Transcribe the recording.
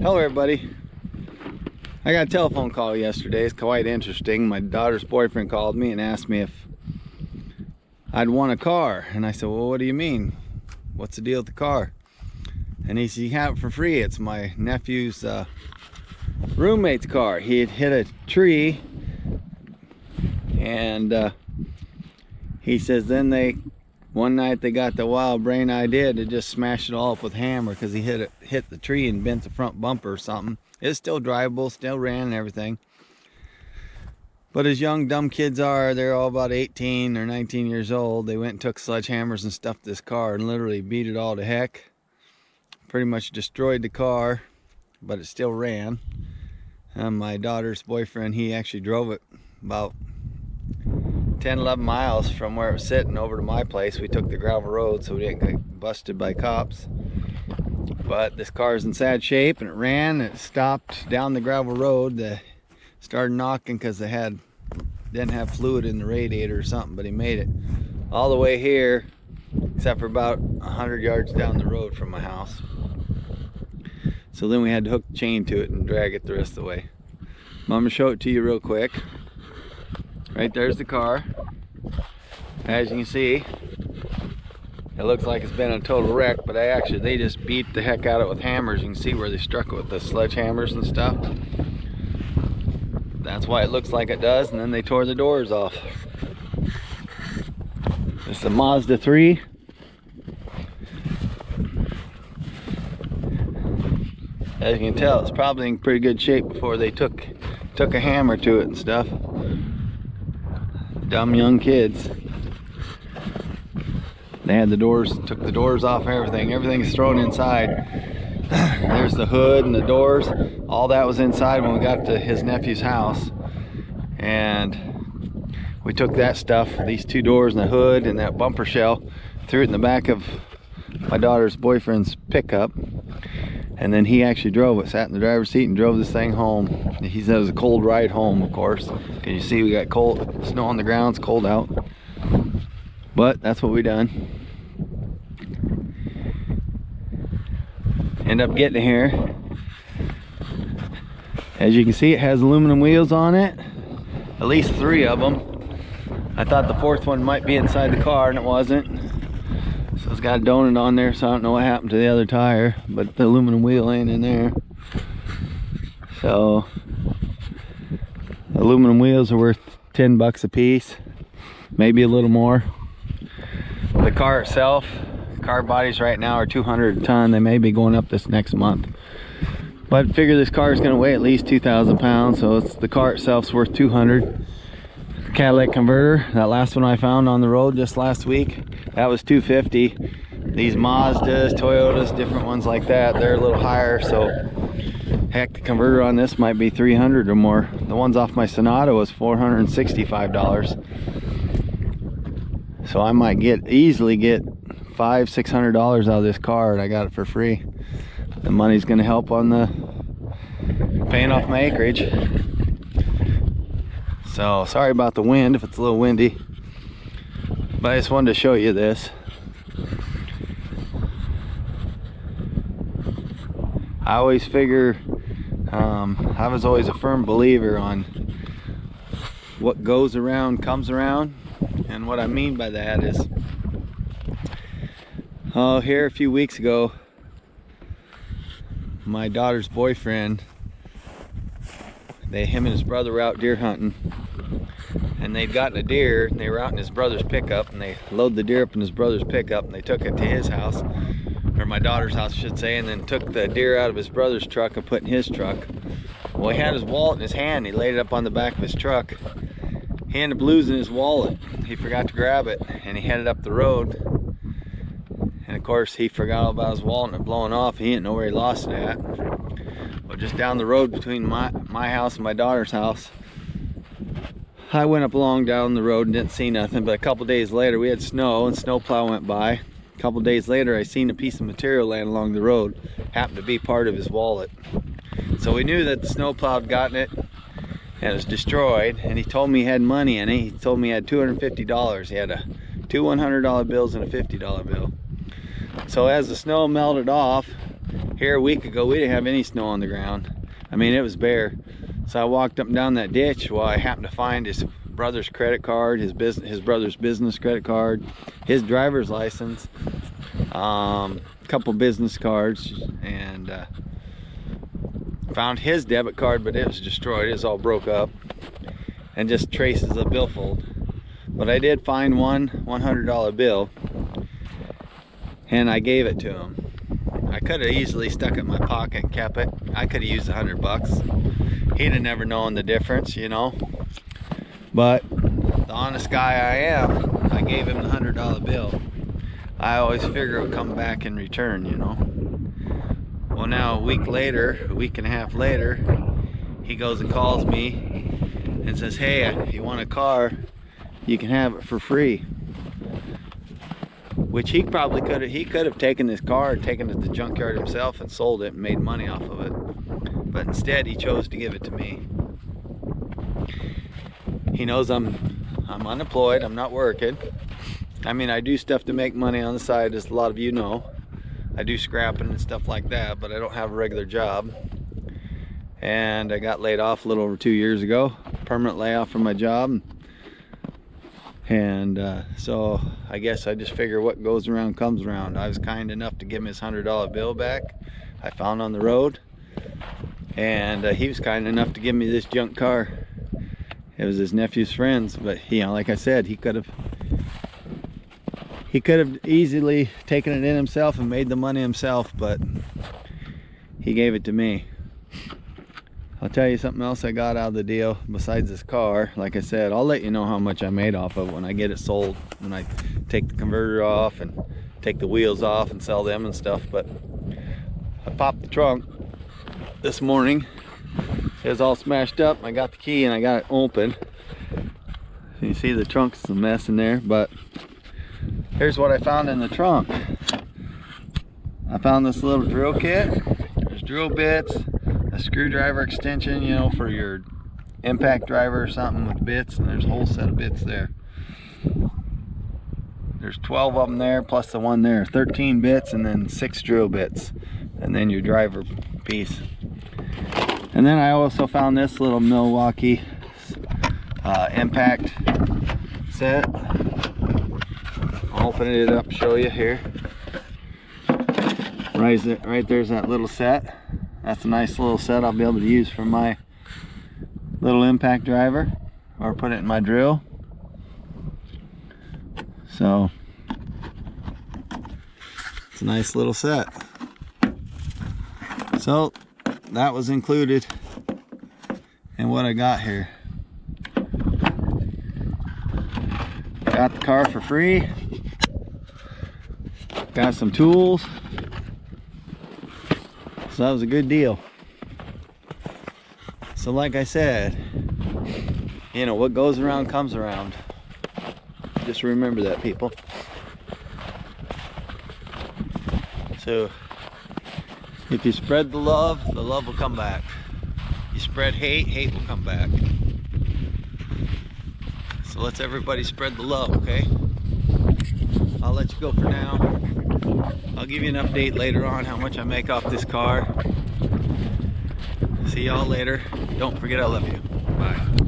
Hello everybody. I got a telephone call yesterday. It's quite interesting. My daughter's boyfriend called me and asked me if I'd want a car. And I said, well, what do you mean? What's the deal with the car? And he said, you have it for free. It's my nephew's roommate's car. He had hit a tree and he says then one night they got the wild brain idea to just smash it all up with a hammer because he hit the tree and bent the front bumper or something. It's still drivable, still ran and everything. But as young dumb kids are, they're all about 18 or 19 years old. They went and took sledgehammers and stuffed this car and literally beat it all to heck. Pretty much destroyed the car, but it still ran. And my daughter's boyfriend, he actually drove it about 10-11 miles from where it was sitting over to my place. We took the gravel road so we didn't get busted by cops. But this car is in sad shape, and it ran. It stopped down the gravel road. They started knocking because they didn't have fluid in the radiator or something, but he made it all the way here, except for about 100 yards down the road from my house. So then we had to hook the chain to it and drag it the rest of the way. I'm going to show it to you real quick. Right there's the car. As you can see, it looks like it's been a total wreck, but they just beat the heck out of it with hammers. You can see where they struck it with the sledgehammers and stuff. That's why it looks like it does, and then they tore the doors off. This is a Mazda 3. As you can tell, it's probably in pretty good shape before they took a hammer to it and stuff. Dumb young kids. They had took the doors off and everything. Everything's thrown inside. There's the hood and the doors. All that was inside when we got to his nephew's house. And we took that stuff, these two doors and the hood and that bumper shell, threw it in the back of my daughter's boyfriend's pickup. And then he actually drove it, sat in the driver's seat and drove this thing home. He said it was a cold ride home, of course. Can you see we got cold snow on the ground, it's cold out. But that's what we done. End up getting here. As you can see, it has aluminum wheels on it. At least 3 of them. I thought the 4th one might be inside the car and it wasn't. So it's got a donut on there, so I don't know what happened to the other tire, but the aluminum wheel ain't in there. So aluminum wheels are worth 10 bucks a piece, maybe a little more. The car itself, car bodies right now are 200 a ton. They may be going up this next month. But figure this car is going to weigh at least 2,000 pounds, so the car itself's worth 200. Catalytic converter, that last one I found on the road just last week, that was 250. These Mazdas, Toyotas, different ones like that, they're a little higher, so heck, the converter on this might be 300 or more. The ones off my Sonata was $465. So I might easily get $500-600 out of this car, and I got it for free. The money's going to help on the paying off my acreage. So sorry about the wind if it's a little windy, but I just wanted to show you this. I always figure, I was always a firm believer on what goes around comes around, and what I mean by that is, here a few weeks ago, my daughter's boyfriend, him and his brother were out deer hunting, and they'd gotten a deer, and they were out in his brother's pickup, and they loaded the deer up in his brother's pickup, and they took it to his house, or my daughter's house I should say, and then took the deer out of his brother's truck and put in his truck. Well, he had his wallet in his hand. He laid it up on the back of his truck. He ended up losing his wallet. He forgot to grab it, and he headed up the road, and of course he forgot all about his wallet and it blowing off. He didn't know where he lost it at. But just down the road between my house and my daughter's house, I went up along down the road and didn't see nothing, but a couple days later we had snow and snowplow went by. A couple days later I seen a piece of material laying along the road, happened to be part of his wallet. So we knew that the snowplow had gotten it and it was destroyed, and he told me he had money in it. He told me he had $250. He had two $100 bills and a $50 bill. So as the snow melted off, Here a week ago, we didn't have any snow on the ground. I mean, it was bare. So I walked up and down that ditch. Well, I happened to find his brother's credit card, his brother's business credit card, his driver's license, couple business cards, and found his debit card, but it was destroyed. It was all broke up, and just traces of billfold. But I did find one $100 bill, and I gave it to him. I could have easily stuck it in my pocket and kept it. I could have used $100. He'd have never known the difference, you know. But the honest guy I am, I gave him the $100 bill. I always figure it would come back in return, you know. Well, now a week and a half later, he goes and calls me and says, hey, if you want a car, you can have it for free. Which he probably could have taken this car, taken it to the junkyard himself and sold it and made money off of it. But instead he chose to give it to me. He knows I'm unemployed, I'm not working. I mean, I do stuff to make money on the side, as a lot of you know. I do scrapping and stuff like that, but I don't have a regular job. And I got laid off a little over 2 years ago, permanent layoff from my job. And so I guess I just figure what goes around comes around. I was kind enough to give him his $100 bill back I found on the road, and he was kind enough to give me this junk car. It was his nephew's friends, but you know, like I said, he could have easily taken it in himself and made the money himself, but he gave it to me. I'll tell you something else I got out of the deal besides this car. Like I said, I'll let you know how much I made off of it when I get it sold, when I take the converter off and take the wheels off and sell them and stuff. But I popped the trunk this morning. It was all smashed up. I got the key and I got it open. So you see the trunk's a mess in there, but here's what I found in the trunk. I found this little drill kit. There's drill bits, a screwdriver extension, you know, for your impact driver or something with bits, and there's a whole set of bits there. There's 12 of them there, plus the one there. 13 bits, and then 6 drill bits, and then your driver piece. And then I also found this little Milwaukee impact set. I'll open it up and show you here. Right there's that little set. That's a nice little set I'll be able to use for my little impact driver, or put it in my drill. So it's a nice little set. So that was included in what I got here. Got the car for free. Got some tools. So that was a good deal. So like I said, you know, what goes around comes around. Just remember that, people. So if you spread the love will come back. You spread hate, hate will come back. So let's everybody spread the love, okay? I'll let you go for now. I'll give you an update later on how much I make off this car. See y'all later. Don't forget I love you. Bye.